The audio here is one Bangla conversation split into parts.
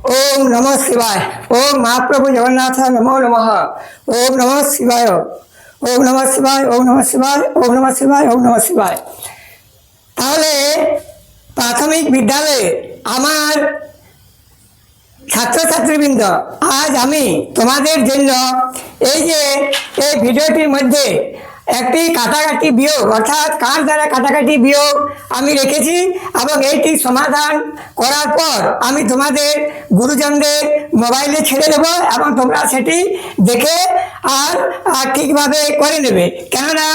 ओम नमः शिवाय। ओम महाप्रभु जगन्नाथ नमो नमः। ओम नमः शिवाय। ओम नमः शिवाय। ओम नमः शिवाय। ओम नमः शिवाय। ओम नमः शिवाय। তাহলে প্রাথমিক বিদ্যালয়ে আমার ছাত্রছাত্রীবৃন্দ, আজ আমি তোমাদের জন্য এই যে এই ভিডিওটির মধ্যে একটি কাটাকাটি বিয়োগ অর্থাৎ কার দ্বারা কাটাকাটি বিয়োগ আমি রেখেছি এবং এইটি সমাধান করার পর আমি তোমাদের গুরুজনদের মোবাইলে ছেড়ে দেব এবং তোমরা সেটি দেখে আর ঠিকভাবে করে নেবে। কেননা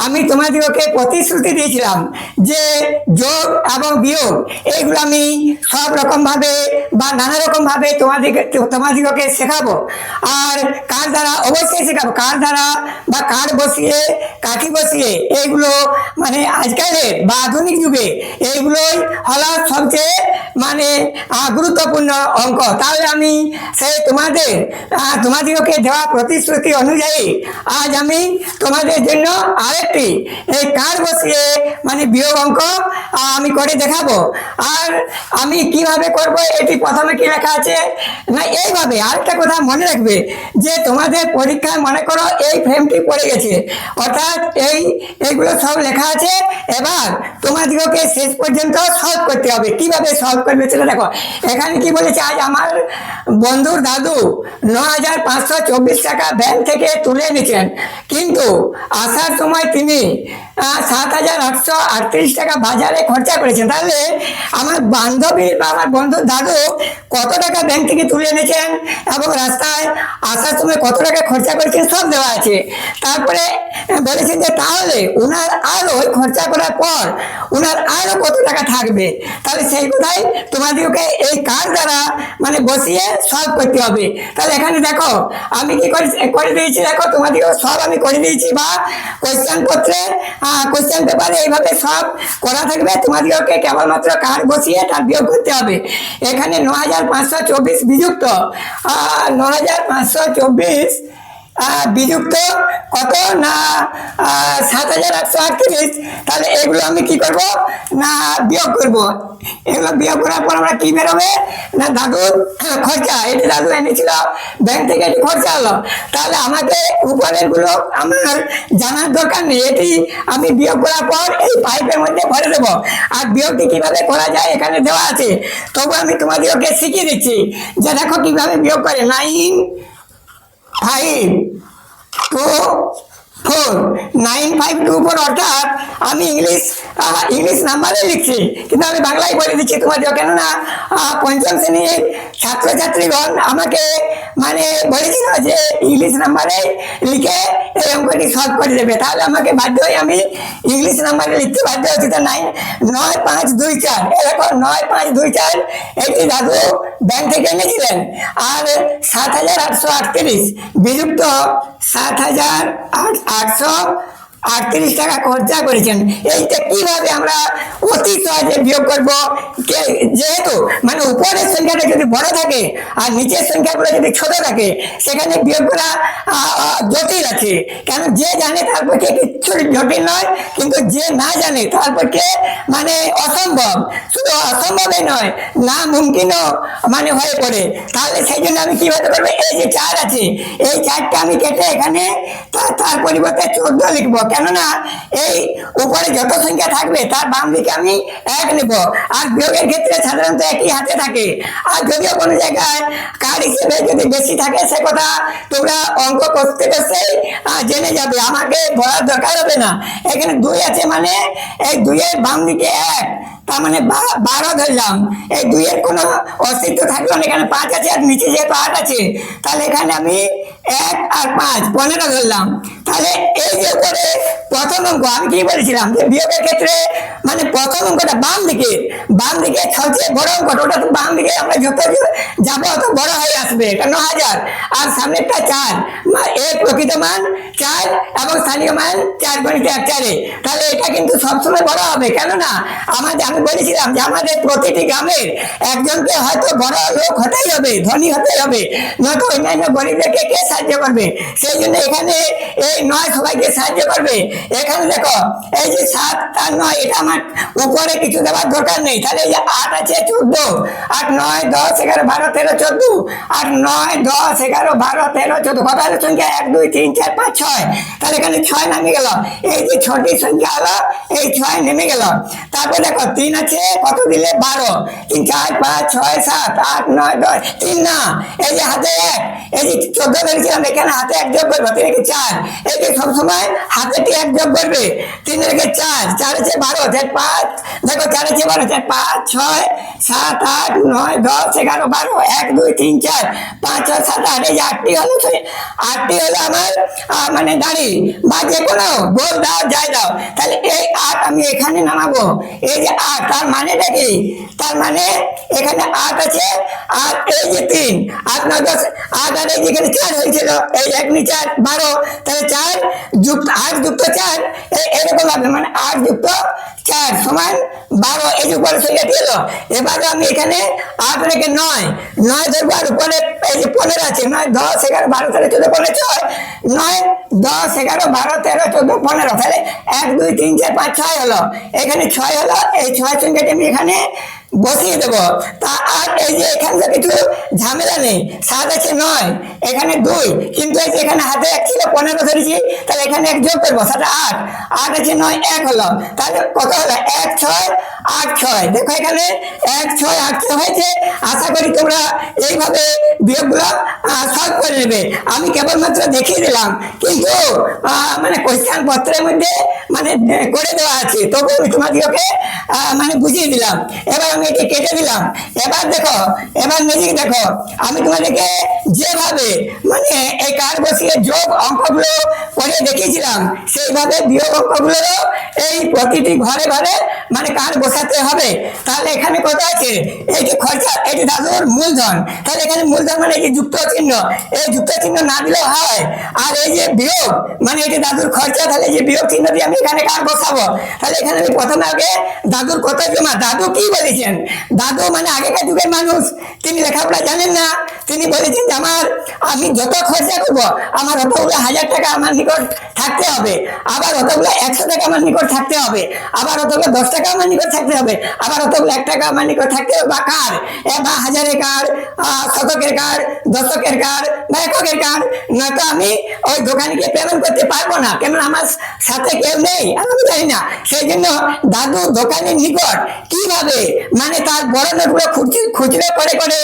আমি তোমাদেরকে প্রতিশ্রুতি দিয়েছিলাম যে যোগ এবং বিয়োগ এইগুলো আমি সব রকমভাবে বা নানা রকমভাবে তোমাদেরকে শেখাবো। আর কার দ্বারা অবশ্যই শেখাবো, কার দ্বারা বা কার বসিয়ে কাঠি বসিয়ে এইগুলো মানে আজকালের বা আধুনিক যুগে এইগুলোই হলো সবচেয়ে মানে গুরুত্বপূর্ণ অঙ্ক। তাহলে আমি সেই তোমাদেরকে দেওয়া প্রতিশ্রুতি অনুযায়ী আজ আমি তোমাদের জন্য আরেকটি এই কার বসিয়ে মানে বিয়োগ অঙ্ক আমি করে দেখাবো। আর আমি কিভাবে করব এটি প্রথমে কি লেখা আছে না এইভাবে। আরেকটা কথা মনে রাখবে যে তোমাদের পরীক্ষায় মনে করো এই ফ্রেমটি পড়ে গেছে, অর্থাৎ এইগুলো সব লেখা আছে। এবার তোমাদেরকে শেষ পর্যন্ত সলভ করতে হবে। কিভাবে সলভ করবে সেটা দেখো। এখানে কি বলেছে, আজ আমার বন্ধুর দাদু ৯,৫২৪ টাকা ব্যাংক থেকে তুলে নিয়েছেন, কিন্তু আসার সময় তিনি ৭,৮৩৮ টাকা বাজারে খরচা করেছেন। তাহলে আমার বান্ধবীর বা আমার বন্ধুর দাদু কত টাকা ব্যাংক থেকে তুলে এনেছেন এবং রাস্তায় আসার সময় কত টাকা খরচা করেছেন সব দেওয়া আছে। তারপরে বলেছেন যে তাহলে ওনার আরও খরচা করার পর ওনার আরও কত টাকা থাকবে। তাহলে সেই কথাই তোমাদেরকে এই কার দ্বারা মানে বসিয়ে সলভ করতে হবে। তাহলে এখানে দেখো আমি কি করে দিয়েছি, দেখো তোমাদেরকে সব আমি করে দিয়েছি বা কোয়েশ্চেন পত্রে কোয়েশ্চেন পেপারে এইভাবে সব করা থাকবে। তোমাদেরকে কেবলমাত্র কার বসিয়ে তার বিয়োগ করতে হবে। এখানে ৯,৫২৪ বিযুক্ত ৯,৫২৪ বিযুক্ত কত না ৭,৮৩৮। তাহলে এগুলো আমি কি করব না বিয়োগ করব। এগুলো বিয়োগ করার পর আমরা কি বেরোবে না দাদুর খরচা, এটি দাদু এনেছিল ব্যাংক থেকে, এটি খরচা হলো। তাহলে আমাকে উপরের গুলো আমার জানার দরকার নেই, এটি আমি বিয়োগ করার পর এই পাইপের মধ্যে ভরে দেবো। আর বিয়োগটি কিভাবে করা যায় এখানে দেওয়া আছে, তবু আমি তোমাদেরকে শিখিয়ে দিচ্ছি যে দেখো কিভাবে বিয়োগ করে। 9,524 অর্থাৎ আমি ইংলিশ নাম্বারে লিখছি, কিন্তু আমি বাংলায় বলে দিচ্ছি তোমাদের। কেননা পঞ্চম শ্রেণীর ছাত্রছাত্রীগণ আমাকে মানে বলেছিল যে ইংলিশ নাম্বারে লিখে এই অঙ্কটি সলভ করে দেবে। তাহলে আমাকে বাধ্য হয়ে আমি ইংলিশ নাম্বারে লিখতে বাধ্য হচ্ছি। তো 9,524 এরকম 9,524 এটি দাদু ব্যাংক থেকে এনেছিলেন। আর ৭,৮৩৮ বিযুক্ত ৭,৮৩৮ টাকা খরচা করেছেন। এইটা কিভাবে আমরা অতি সহজে বিয়োগ করব, যেহেতু মানে উপরের সংখ্যাটা যদি বড় থাকে আর নিচের সংখ্যাগুলো যদি ছোট থাকে সেখানে বিয়োগ করা জটিল আছে। কেন যে জানে তার পক্ষে কিচ্ছু জটিল নয়, কিন্তু যে না জানে তার পক্ষে মানে অসম্ভব। শুধু অসম্ভবই নয়, না মুমকিনও মানে হয়ে পড়ে। তাহলে সেই জন্য আমি কিভাবে করবো, এই যে 4 আছে এই 4টা আমি কেটে এখানে তার পরিবর্তে 14 লিখবো। কেননা এই উপরে যত সংখ্যা থাকবে তার বাম দিকে আমি 1 নেব। আর বিয়োগের ক্ষেত্রে সাধারণত একই হাতে থাকে। আর যদিও কোনো জায়গায় কার হিসেবে যদি বেশি থাকে সে কথা তোমরা অঙ্ক করতে করতে জেনে যাবে, আমাকে বলার দরকার হবে না। এখানে 2 আছে মানে এই 2-এর বাম দিকে 1, তার মানে 12 ধরলাম। এই 2-এর কোনো অস্তিত্ব থাকলো না, এখানে 5 আছে আর নিচে যেহেতু 8 আছে তাহলে এখানে আমি 1 আর 5 15 ধরলাম। তাহলে এই যে উপরে প্রথম অঙ্ক আমি কি বলেছিলাম যে বিয়োগের ক্ষেত্রে মানে প্রথম অঙ্কটা বাম দিকে সবচেয়ে বড় অঙ্কটা, ওটা তো বাম দিকে আমরা যত যাবো তত বড় হয়ে আসবে। এটা 9,000 আর সামনেরটা 4, এর প্রকৃত মান 4 এবং স্থানীয় মান 4 গুণিত 1 4। তাহলে এটা কিন্তু সবসময় বড় হবে। কেননা আমি বলেছিলাম যে আমাদের প্রতিটি গ্রামের একজনকে হয়তো বড় লোক হতেই হবে, ধনী হতেই হবে, নয়তো অন্যান্য গরিবদেরকে কে সাহায্য করবে। সেই জন্য এখানে এই 9 সবাইকে সাহায্য করবে। এখানে দেখো এই যে 7 আর 9 এটা আমার উপরে কিছু দেওয়ার দরকার নেই, তাহলে এই যে 8 আছে 14, 8 9 10 11 12 13 14, 8 9 10 11 12 13 14 কত হলো সংখ্যা 1 2 3 4 5 6, তাহলে এখানে 6 নামে গেল। এই যে 6টি সংখ্যা হলো এই 6 নেমে গেল। তারপর দেখো 3 আছে কত দিলে 12, 3 4 5 6 7 8 9 10, 3 না, এই যে হাতে 1, এই যে 14 ধরেছিলাম এখানে হাতে 1 যোগ করবো 3 কে 4, এই যে সবসময় হাতেটি 1 যোগ করবে 3 কে 4, 4 আছে 12 5, দেখো 4 আছে 12 4 5 6 7 8 9 10 11 12 1 2 3 4 5 6 7 8, এই যে 8টি হলো 8টি হলো আমার মানে দাঁড়ি বা যে কোনো গোল দাও যাই দাও, তাহলে এই 8 আমি এখানে নামাবো। এই যে 8 তার মানেটা কি, তার মানে এখানে 8 আছে আর এই যে 3 8 9 10 8 আর এই যেখানে 4 হয়েছিল এই 1 নি 4 12, তাহলে 4 যুক্ত 8 যুক্ত 4 এরকম হবে, মানে 8 যুক্ত 4 সমান 12, এই যে উপরে সংখ্যাটি এলো। এবারে আমি এখানে 8 রেখে 9 ধরবো আর উপরে এই যে 15 আছে 9 10 11 12 13 14 15 6, 9 10 11 12 13 14 15, তাহলে 1 2 3 4 5 6 হলো, এখানে 6 হলো। এই 6 সংখ্যাটি আমি এখানে বসিয়ে দেবো। তা আর এই যে এখানে কিছু ঝামেলা নেই, 7 আছে 9 এখানে 2, কিন্তু এই যে এখানে হাতে 1 ছিল 15 ধরেছি, তাহলে এখানে 1 যোগ করবো 7 8, 8 আছে 9 1 হলো, তাহলে কত হলো 1 6 8 6, দেখো এখানে 1 6 8 6 হয়েছে। আশা করি তোমরা এইভাবে বিয়োগগুলো সলভ করে নেবে। আমি কেবলমাত্র দেখিয়ে দিলাম, কিন্তু মানে কোশ্চেন পত্রের মধ্যে মানে করে দেওয়া আছে, তবু আমি তোমাদেরকে মানে বুঝিয়ে দিলাম। এবার আমি এটি কেটে দিলাম। এবার দেখো, এবার নিজেকে দেখো, আমি তোমাদেরকে যেভাবে মানে এই কার্ড বসিয়ে যোগ অঙ্কগুলো করে দেখিয়েছিলাম সেইভাবে বিয়োগ অঙ্কগুলো এই প্রতিটি ঘরে ঘরে মানে কার্ড বসাতে হবে। তাহলে এখানে কত আছে, এই যে খরচা এটি দাদুর মূলধন, তাহলে এখানে মূলধন মানে এই যে যুক্ত চিহ্ন, এই যুক্ত চিহ্ন না দিলেও হয়। আর এই যে বিয়োগ মানে এটি দাদুর খরচা, তাহলে যে বিয়োগ চিহ্ন দিয়ে আমি এখানে কার্ড বসাবো। তাহলে এখানে আমি প্রথমে আগে দাদুর কত জমা, দাদু কি বলেছেন, দাদু মানে আগেকার যুগের মানুষ, তিনি লেখাপড়া জানেন না, তিনি বলেছেন যে আমি যত খরচা করবো আমার অতগুলো 1000 টাকা আমার নিকট থাকতে হবে, আবার অতগুলো 100 টাকা আমার নিকট থাকতে হবে, আবার অতগুলো 10 টাকা আমার নিকট থাকতে হবে, আবার অতগুলো 1 টাকা আমার নিকট থাকতে হবে, বা কার বা হাজারের কার, শতকের কার, দশকের কার বা এককের কার, নয়তো আমি ওই দোকানিকে পেমেন্ট করতে পারবো না, কেন আমার সাথে কেউ নেই আর আমি জানি না। সেই জন্য দাদু দোকানের নিকট কিভাবে মানে তার বড় নোটগুলো খুচরো করে করে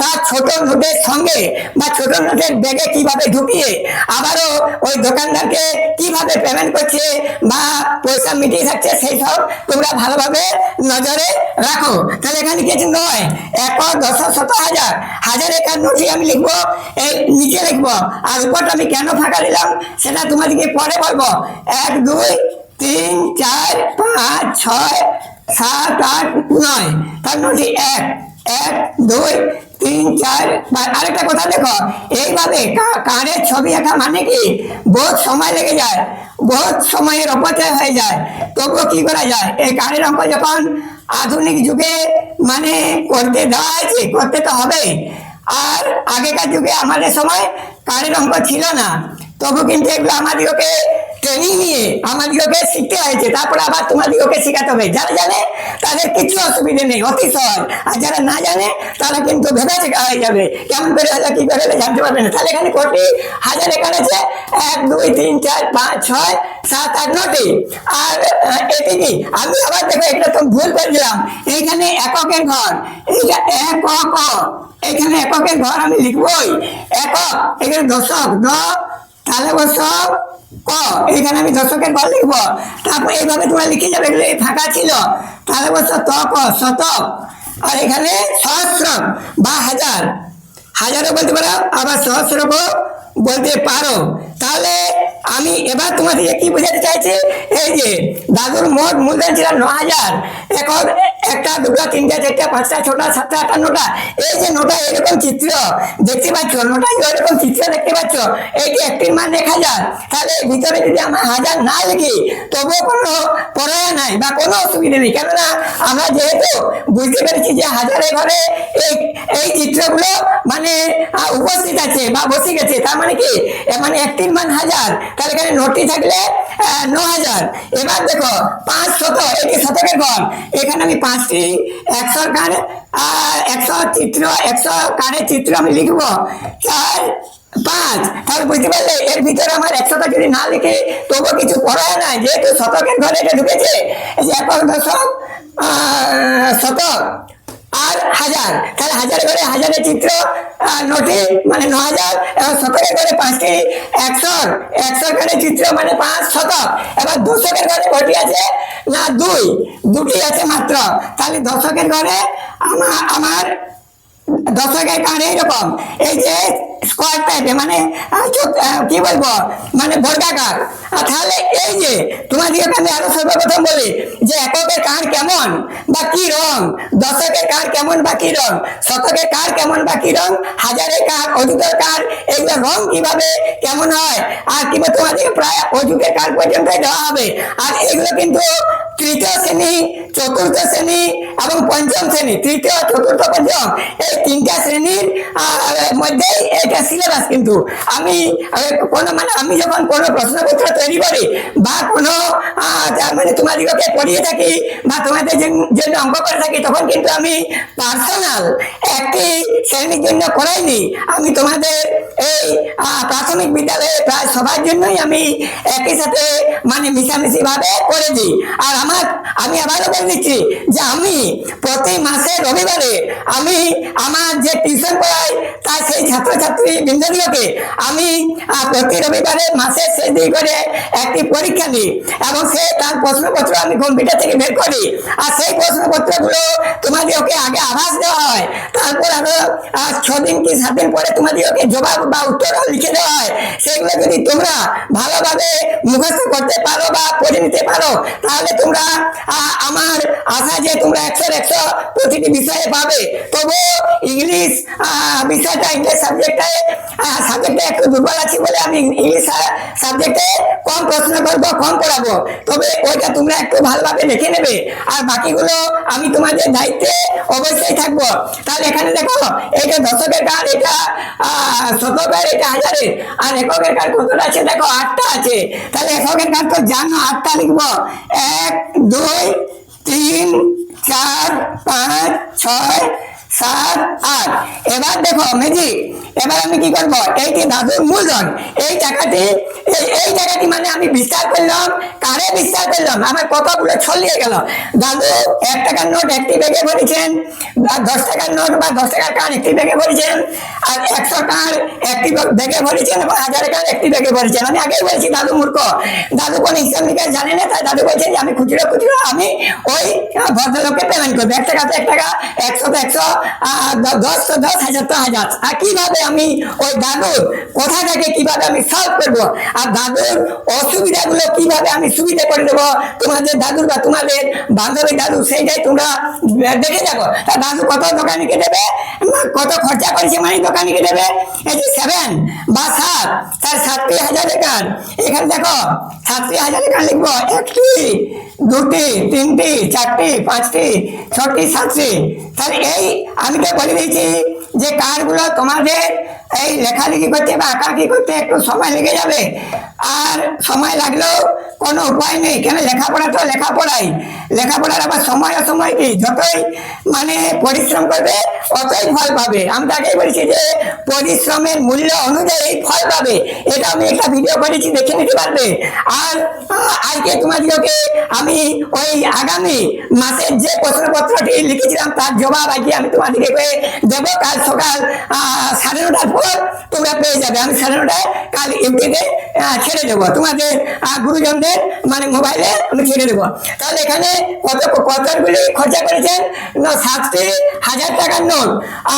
তার ছোট নোটের সঙ্গে বা ছোট নোটের ব্যাগে কিভাবে ঢুকিয়ে আবারও ওই দোকানদারকে কিভাবে পেমেন্ট করছে বা পয়সা মিটিয়ে থাকছে, সেই সব তোমরা ভালোভাবে নজরে রাখো। তাহলে এখানে কিছু নয়, 1 10 শত হাজার, হাজারের কার নোটই আমি লিখবো, এই নিচে লিখবো, আর উপরটা আমি কেন ফাঁকা দিলাম সেটা তোমাদেরকে পরে বলবো। 1 2 3 4 5 6 7 8 9, তার নোটই 1 1 2 3 4 5। আরেকটা কথা দেখো, এইভাবে কার্ডের ছবি আঁকা মানে কি বহুত সময় লেগে যায়, বহুত সময়ের অপচয় হয়ে যায়, তবুও কি করা যায়, এই কার্ডের অঙ্ক যখন আধুনিক যুগে মানে করতে দেওয়া হয়েছে করতে তো হবে। আর আগেকার যুগে আমাদের সময় কার্ডের অঙ্ক ছিল না, তবু কিন্তু এগুলো আমাদেরকে ট্রেনিং নিয়ে আমাদেরকে শিখতে হয়েছে, তারপরে আবার তোমাদেরকে শেখাতে হবে। যারা জানে তাদের কিছু অসুবিধা নেই, অতি সহজ, আর যারা না জানে তারা কিন্তু ভেবে শেখা হয়ে যাবে, কেমন করে হলে কি করে জানতে পারবে না। তাহলে এখানে কোটি হাজার এখানে আছে 1 2 3 4 5 6 7 8 9টি। আর এটি কি আমি আবার দেখো এটা তো ভুল করে দিলাম, এইখানে এককের ঘর, এইটা একক, এখানে এককের ঘর আমি লিখবই একক, এখানে দশক তাহলে বছর ক, এখানে আমি দশকের ঘর লিখবো, তারপর এইভাবে তোমরা লিখে যাবে, এগুলো ফাঁকা ছিল, তাহলে বছর ক শতক, আর এখানে সহস্র বা হাজার, হাজারও বলতে পারো আবার সহস্রও বলতে পারো। তাহলে আমি এবার তোমাদের কি বোঝাতে চাইছি, এই যে দাদুর মোট মূলধন ছিল 9000, এখন 1 2 3 4 5 6 7 8 9টা, এই যে নোটা এরকম চিত্র দেখতে পাচ্ছ, নোটা এরকম চিত্র দেখতে পাচ্ছ, এইটি একটির মান 1000, তাহলে ভিতরে যদি আমরা 1000 না লিখি তবুও কোনো পড়ায়া নাই বা কোনো অসুবিধা নেই, কেননা আমরা যেহেতু বুঝতে পেরেছি যে হাজারের ঘরে এই চিত্রগুলো মানে উপস্থিত আছে বা বসে গেছে, তার মানে কি মানে একটির মান 1000, তাহলে এখানে নোটটি থাকলে 9,000। এবার দেখো 500, এটি শতকের ঘর। এখানে আমি 5টি 100 কার্ড 100 চিত্র 100 কার্ডের চিত্র আমি লিখবো 4 5। তাহলে বুঝতে পারলে এর ভিতরে আমার 100টা যদি না লিখে তবুও কিছু পড়ায় না, যেহেতু শতকের ঘরে এটা ঢুকেছে। একক দশক শতক আর হাজার, তাহলে হাজার ঘরে হাজারের চিত্র নোটে মানে 9,000, এবং শতকের ঘরে 5টি 100 ঘরে চিত্র মানে 5 শতক। এবার দশকের ঘরে কটি আছে না দুটি আছে মাত্র। তাহলে দশকের ঘরে আমার দশকের কারণে এইরকম, এই যে স্কোয়ার টাইপে মানে কি বলবো মানে বর্গাকার। তাহলে এই যে তোমাদেরকে আমি আরো সর্বপ্রথম বলি যে এককের কার কেমন বা কি রং, দশকের কার কেমন বা কি রং, শতকের কার কেমন বা কি রং, হাজারের কার, অযুগের কার, এগুলো রং কিভাবে কেমন হয়, আর কিভাবে তোমাদেরকে প্রায় অযুগের কার পর্যন্ত দেওয়া হবে। আর এগুলো কিন্তু তৃতীয় শ্রেণী, চতুর্থ শ্রেণী এবং পঞ্চম শ্রেণী, তৃতীয় চতুর্থ পঞ্চম এই 3টা শ্রেণীর মধ্যেই এটা সিলেবাস। কিন্তু আমি আমি যখন কোনো প্রশ্নপত্র তৈরি করি বা কোনো মানে তোমাদেরকে পড়িয়ে থাকি বা তোমাদের জন্য অঙ্ক করে থাকি, তখন কিন্তু আমি পার্সোনাল একটি শ্রেণীর জন্য করাইনি। আমি তোমাদের এই প্রাথমিক বিদ্যালয়ে প্রায় সবার জন্যই আমি একই সাথে মানে মিশামিশি ভাবে করে দিই। আর আমি আবারও বলে দিচ্ছি যে আমি প্রতি মাসে রবিবারে আমি আমার যে টিউশন পড়াই তার সেই ছাত্রছাত্রী বৃন্দগুলোকে আমি প্রতি রবিবারে মাসের শেষ দিন করে একটি পরীক্ষা নিই, এবং তার প্রশ্নপত্র আমি কম্পিউটার থেকে বের করি। আর সেই প্রশ্নপত্রগুলো তোমাদেরকে আগে আভাস দেওয়া হয়, তারপর আরো 6 দিন কি 7 দিন পরে তোমাদেরকে জবাব বা উত্তর লিখে দেওয়া হয়। সেগুলো যদি তোমরা ভালোভাবে মুখস্থ করতে পারো বা পড়ে নিতে পারো, তাহলে তোমরা আমার আশা যে তোমরা 100 প্রতিটি বিষয়ে পাবে। তবু ইংলিশ বিষয়টা, ইংলিশ সাবজেক্টে একটু দুর্বল আছি বলে আমি ইংলিশ সাবজেক্টে কম প্রশ্ন করবো, কম পড়াবো। তবে ওইটা তোমরা একটু ভালোভাবে লিখে নেবে, আর বাকিগুলো আমি তোমাদের দায়িত্বে অবশ্যই থাকবো। তাহলে এখানে দেখো এইটা দশকের কার্ড, এটা শতকের, এটা হাজারের, আর এককের কার্ড কতটা আছে দেখো 8টা আছে। তাহলে এককের কার্ড তো জানো 8টা লিখবো, 1 2 3 4 5 6 7 8। এবার দেখো মেজি, এবার আমি কি করবো, এইটি দাদুর মূলধন, এই টাকাটি মানে আমি বিস্তার করলাম, কারে বিস্তার করলাম, আমার কতগুলো ছড়িয়ে গেল। দাদু 1 টাকার নোট একটি ব্যাগে ভরেছেন, 10 টাকার নোট বা 10 টাকার কার্ড একটি ব্যাগে ভরেছেন, আর 100 কার্ড একটি ব্যাগে ভরেছেন, এবং 1000 কার্ড একটি ব্যাগে ভরেছেন। আমি আগেই বলেছি দাদু মূর্খ, দাদু কোন হিসাব নিকাশ জানে না, তাই দাদু বলছেন যে আমি খুচরো আমি ওই ভদ্রলোককে পেমেন্ট করবো, 1 টাকা তো 1 টাকা, 100 তো 100, 10 তো 10, 1000 তো 1000। আর কিভাবে আমি ওই দাদুর কথাটাকে কিভাবে আমি সলভ করবো, আর দাদুর অসুবিধাগুলো কিভাবে আমি সুবিধা করে দেবো তোমাদের দাদুর বা তোমাদের বান্ধবী দাদু, সেইটাই তোমরা দেখে যাবো। তা দাদু কত দোকানিকে দেবে, কত খরচা করেছে মানে দোকানিকে দেবে, এই যে 7 বা 7, তার 7টি হাজারের কার্ড। এখানে দেখো 7টি হাজারের কার্ড লিখবো, 1টি 2টি 3টি 4টি 5টি 6টি 7টি। তাহলে এই আমি তো বলে দিয়েছি যে কার্ডগুলো তোমাদের এই লেখালেখি করতে বা আঁকাআঁকি করতে একটু সময় লেগে যাবে, আর সময় লাগলেও কোনো উপায় নেই, কেন লেখাপড়া তো লেখাপড়ার আবার সময় অসময় কি, যতই মানে পরিশ্রম করবে অতই ফল পাবে। আমি তাকেই বলছি যে পরিশ্রমের মূল্য অনুযায়ী ফল পাবে, এটা আমি একটা ভিডিও করেছি, দেখে নিতে পারবে। আর আজকে তোমাদেরকে আমি ওই আগামী মাসের যে প্রশ্নপত্রটি লিখেছিলাম তার জবাব আজকে আমি তোমাদেরকে দেবো। কাল সকাল 9:30টার পর তোমরা পেয়ে যাবে। আমি 9:30টায় কাল ইউটিউবে ছেড়ে দেবো, তোমাদের গুরুজনদের মানে মোবাইলে আমি ছেড়ে দেবো। তাহলে এখানে কতগুলি খরচা করেছেন না, 7টি 1000 টাকার নোট,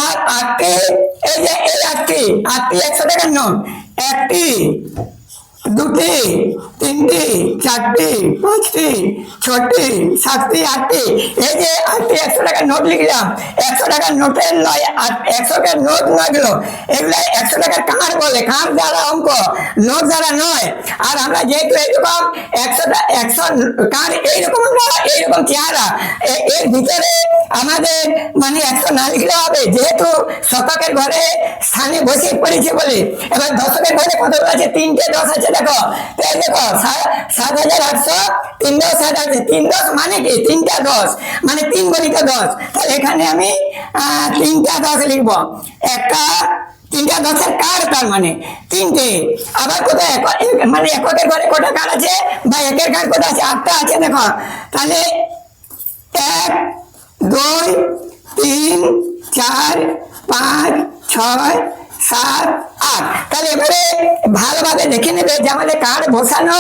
আর 8টি এই যে এই 8টি 100 টাকার নোট, 1টি 2টি 3টি 4টি 5টি 6টি 7টি 8টি, এই যে 8টি 100 টাকার নোট লিখলাম। 100 টাকার নোটের নয়, 100 টাকার নোট নয়, এগুলো 100 টাকার কার বলে, কার দ্বারা অঙ্ক, নোট দ্বারা নয়। আর আমরা যেহেতু এইরকম 100 কার এইরকম, আমরা এইরকম চেহারা, এর ভিতরে আমাদের মানে 100 না লিখলে হবে, যেহেতু শতকের ঘরে স্থানে বসে পড়েছে বলে। এবার দশকের ঘরে কতগুলো আছে? 3টে 10 আছে, দেখো। তাই দেখো 7,800, 3 10 7 আছে, 3 10 মানে কি? 3টা 10 মানে 3 গণিত 10। তাহলে এখানে আমি 3টা 10 লিখবো। একটা 3টা 10-এর কার, তার মানে 3টে। আবার কোথায় মানে এককের ঘরে কটা কার আছে বা একের কার কটা আছে? 8টা আছে, দেখো। তাহলে 1 2 3 4 5 6 7 8। তাহলে এবারে ভালোভাবে দেখে নেবে যে আমাদের কার্ড বসানো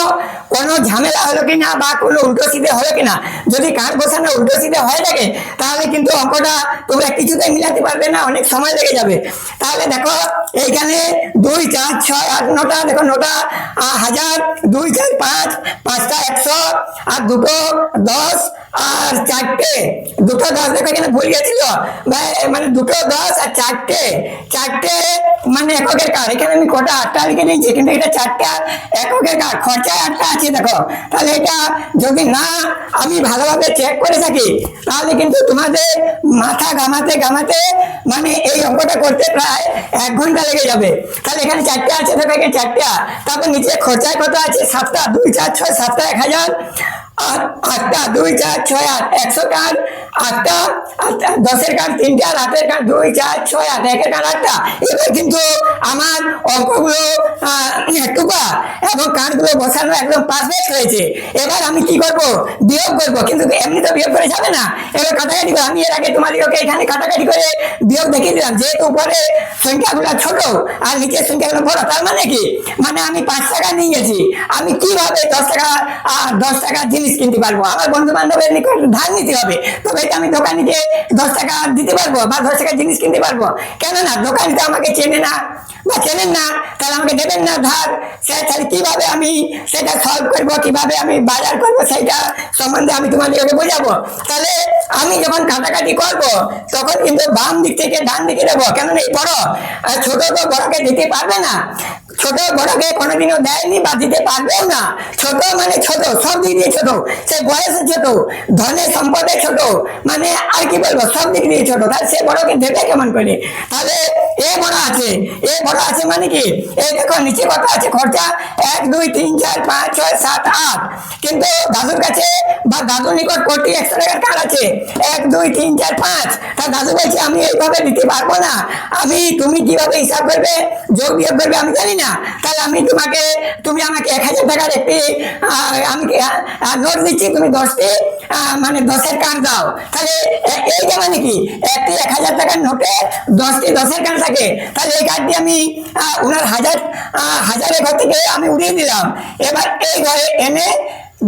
কোনো ঝামেলা হলো কিনা বা কোনো উল্টো সিধে হলো কিনা। যদি কার্ড বসানো উল্টো সিধে হয়ে থাকে তাহলে কিন্তু অঙ্কটা তোমরা কিছুতেই মিলাতে পারবে না, অনেক সময় লেগে যাবে। তাহলে দেখো এইখানে 2 4 6 8 9টা, দেখো 9টা 1000, 2 4 5, 5টা 100, আর 2টো 10, আর 4টে 2টো 10, দেখো এখানে ভুল গেছিল, মানে 2টো 10 আর 4টে মানে এককের কার্ড। এখানে আমি কটা 8টা লিখে দিয়েছি, কিন্তু এটা 4টা এককের কার্ড, খরচায় 8টা আছে, দেখো। তাহলে এটা যদি না আমি ভালোভাবে চেক করে থাকি তাহলে কিন্তু তোমাদের মাথা ঘামাতে ঘামাতে মানে এই অঙ্কটা করতে প্রায় 1 ঘন্টা লেগে যাবে। তাহলে এখানে 4টা আছে, দেখো এখানে 4টা। তারপর নিচে খরচায় কত আছে? 7টা, 2 4 6 7টা 1000, আর 8টা 2 4 6 8 100 কার্ড, 8টা 10-এর কার্ড 3টে, আর 8-এর কার্ড 2 4 6 8, একের কার্ড 8টা। এবার কিন্তু আমার অঙ্কগুলো টুকা এবং কার্ডগুলো বসানো একদম পারফেক্ট হয়েছে। এবার আমি কি করব? বিয়োগ করব, কিন্তু এমনি তো বিয়োগ করে যাবে না, এবার কাটাকাটি করবো। আমি এর আগে তোমাদেরকে এখানে কাটাকাটি করে বিয়োগ দেখিয়ে দিলাম, যেহেতু উপরে সংখ্যাগুলো ছোট আর নিচের সংখ্যাগুলো বড়। তার মানে কি? মানে আমি 5 টাকা নিয়ে গেছি, আমি কিভাবে 10 টাকার জিনিস কিনতে পারবো? আমার বন্ধু বান্ধবের নিকট ধার নিতে হবে, তবে আমি দোকানিকে 10 টাকা দিতে পারবো বা 10 টাকার জিনিস কিনতে পারবো। কেননা দোকানি তো আমাকে চেনে না বা চেনেন না, তাহলে আমাকে দেবেন না ধার। তাহলে কিভাবে আমি সেটা সলভ করবো, কিভাবে আমি বাজার করবো, সেইটা সম্বন্ধে আমি তোমাদেরকে বোঝাবো। তাহলে আমি যখন কাটাকাটি করব তখন কিন্তু বাম দিক থেকে ডান দিকে দেবো, কেননা এই বড় আর ছোট তো বড়কে দিতে পারবে না, ছোট বড়কে কোনোদিনও দেয়নি বা দিতে পারবেও না। ছোট মানে ছোট, সব দিক দিয়ে ছোট, সে বয়সে ছোট, ধনে সম্পদে ছোট, মানে আর কি বলবো, সব দিক দিয়ে ছোট। তাহলে সে বড়কে দেবে কেমন করে? তাহলে এ বড় আছে মানে কি? এই দেখো নিচে কত আছে খরচা? 1 2 3 4 5 6 7 8। কিন্তু দাদুর কাছে বা দাদুর নিকট কোটি 100 টাকার কার্ড আছে, 1 2 3 4 5। তা দাদু বলছে আমি এইভাবে দিতে পারবো না, তুমি কিভাবে হিসাব করবে, যোগ বিয়োগ করবে আমি জানি না। তাহলে তুমি আমাকে 1000 টাকার একটি আমি নোট দিচ্ছি, তুমি 10টি মানে 10-এর কার্ড দাও। তাহলে এইটা মানে কি? একটি 1000 টাকার নোটে 10টি 10-এর কার্ড থাকে। তাহলে এই কার্ডটি আমি ওনার হাজারের ঘর থেকে আমি উড়িয়ে দিলাম। এবার এই ঘরে এনে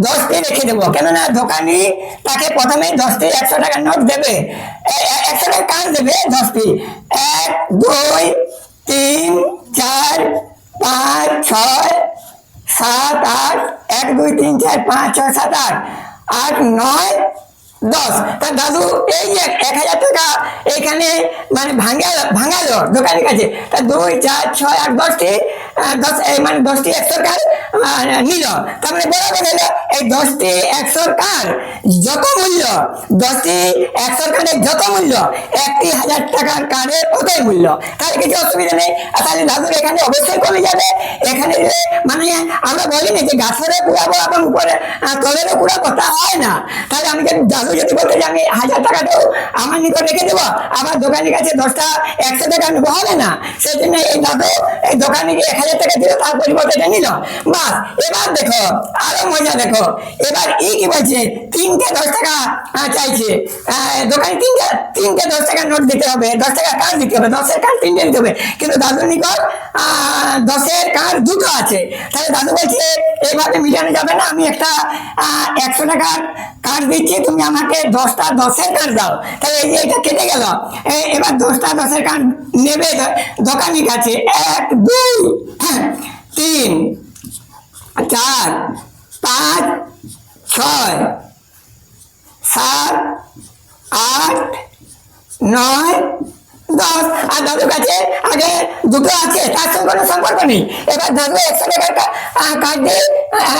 10টি রেখে দেবো, কেননা দোকানি তাকে প্রথমে 10টি 100 টাকার নোট দেবে, 100 টাকার কার্ড দেবে 10টি। 1 2 3 4 5 6 7 8, 1 2 3 4 5 6 7 8 8 9 10। তা দাদু এই যে 1000 টাকা এখানে মানে ভাঙালো দোকানের কাছে। তা 2 4 6 8 10টি 10 মানে 10টি 100 কার্ড নিল। তার মানে বরাবর হলো এই 10টি 100 কার্ড যত মূল্য, 10টি 100 কার্ডের যত মূল্য, একটি 1000 টাকার কার্ডের ততই মূল্য। তাহলে কিছু অসুবিধা নেই। তাহলে দাদুর এখানে অবশ্যই কমে যাবে। এখানে মানে আমরা বলি না যে গাছেরও কুড়াবো এবং উপরে তলেরও কুড়াবো, তা হয় না। তাহলে আমি দাদু যদি বলতে যে আমি 1000 টাকাটাও আমার নিকট রেখে দেবো, আমার দোকানের কাছে 10টা 100 টাকা নেবো, হবে না। সেই জন্য এই দাদু এই দোকানে গিয়ে 1000 টাকা দিল, তার পরিবর্তে নিল, বাস। এবার দেখো আরো মজা, দেখো এবার কি বলছে, 3টে 10 টাকা চাইছে দোকানে, 3টে 10 টাকার নোট দিতে হবে, 10 টাকার কার্ড দিতে হবে, 10-এর কার্ড 3টে দিতে হবে। কিন্তু দাদুর নিকট 10-এর কার্ড 2টো আছে। তাহলে দাদু বলছে এইভাবে মিলানো যাবে না, আমি একটা 100 টাকার কার্ড দিচ্ছি, তুমি আমাকে 10টা 10-এর কার্ড দাও। তাহলে এই যে এটা কেটে গেল। এবার 10টা 10-এর কার্ড নেবে দোকানের কাছে, 1 2 3 4 5 6 7 8 9 10, আর দাদুর কাছে আগে দুটো আছে, তার সঙ্গে কোনো সম্পর্ক নেই। এবার দাদু 100 টাকার কার্ড দিয়ে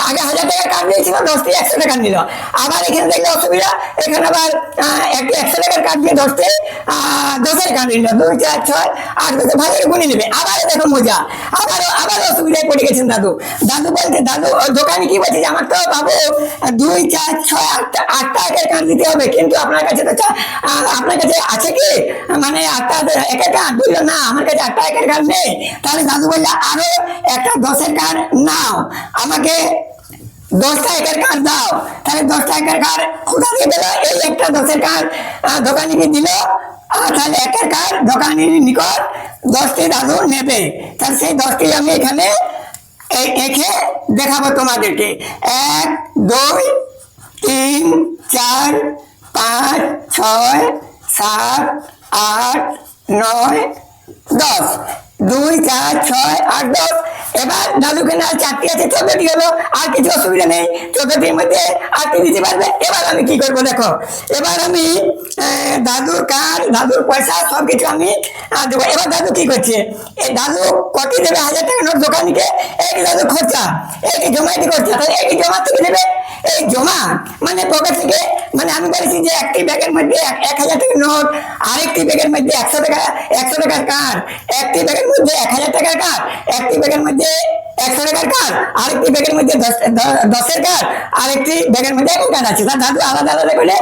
আগে 1000 টাকার কার্ড দিয়েছিল, 10টি 100 টাকা নিল। আবার এখানে দেখলে অসুবিধা, এখানে আবার একটি 100 টাকার কার্ড দিয়ে 10টি 10-এর কার্ড নিল, 2, 4, 6, 8, 10 ভালো করে গুনে নেবে। আবার দেখো মজা, আবার অসুবিধায় পড়ে গেছেন দাদু। দাদু বলছে, দাদু দোকানে কি বলছে যে আমার তো বাবু 2, 4, 6, 8 টাকার কার্ড দিতে হবে, কিন্তু আপনার কাছে তো আপনার কাছে আছে কি মানে 8টা একের কার্ড? বললো না, আমার কাছে 8টা একের কার্ড নেই। তাহলে দাদু বললো আরো একটা 10-এর কার্ড নাও, আমাকে 10টা একের কার্ড দাও। তাহলে 10টা একের কার্ড কোথা দিয়ে দিল? এই একটা 10-এর কার্ড দোকানিকে দিল। তাহলে একের কার্ড দোকানির নিকট 10টি দাদু নেবে। তাহলে সেই 10টি আমি এখানে এঁকে দেখাবো তোমাদেরকে। 1, 2, 3, 4, 5, 6, 7, 8, 9, 10, 2, 4, 6, 8, 10। এবার দাদুকে না 4টি আছে, 14টি হলো, আর কিছু অসুবিধা নেই, 14টির মধ্যে 8টি দিতে পারবে। এবার আমি কি করবো দেখো, এবার আমি দাদুর কার্ড, দাদুর পয়সা সবকিছু আমি দেবো। এবার দাদু কি করছে, এই দাদু কটি দেবে 1000 টাকা নোট দোকানিকে? এই দাদু খরচা, এই জমাইটি করছে, তাহলে এই জমা থেকে দেবে। এই জমা মানে পকেট থেকে, মানে আমি বলেছি যে একটি ব্যাগের মধ্যে 1000 টাকার নোট, আরেকটি ব্যাগের মধ্যে 100 টাকার কার্ড, একটি ব্যাগের মধ্যে 1000 টাকার কার্ড, একটি ব্যাগের মধ্যে 100 টাকার কার্ড, আরেকটি ব্যাগের মধ্যে 10-এর কার্ড, আরেকটি ব্যাগের মধ্যে 1 কার্ড আছে। তার দাদু আলাদা আলাদা করে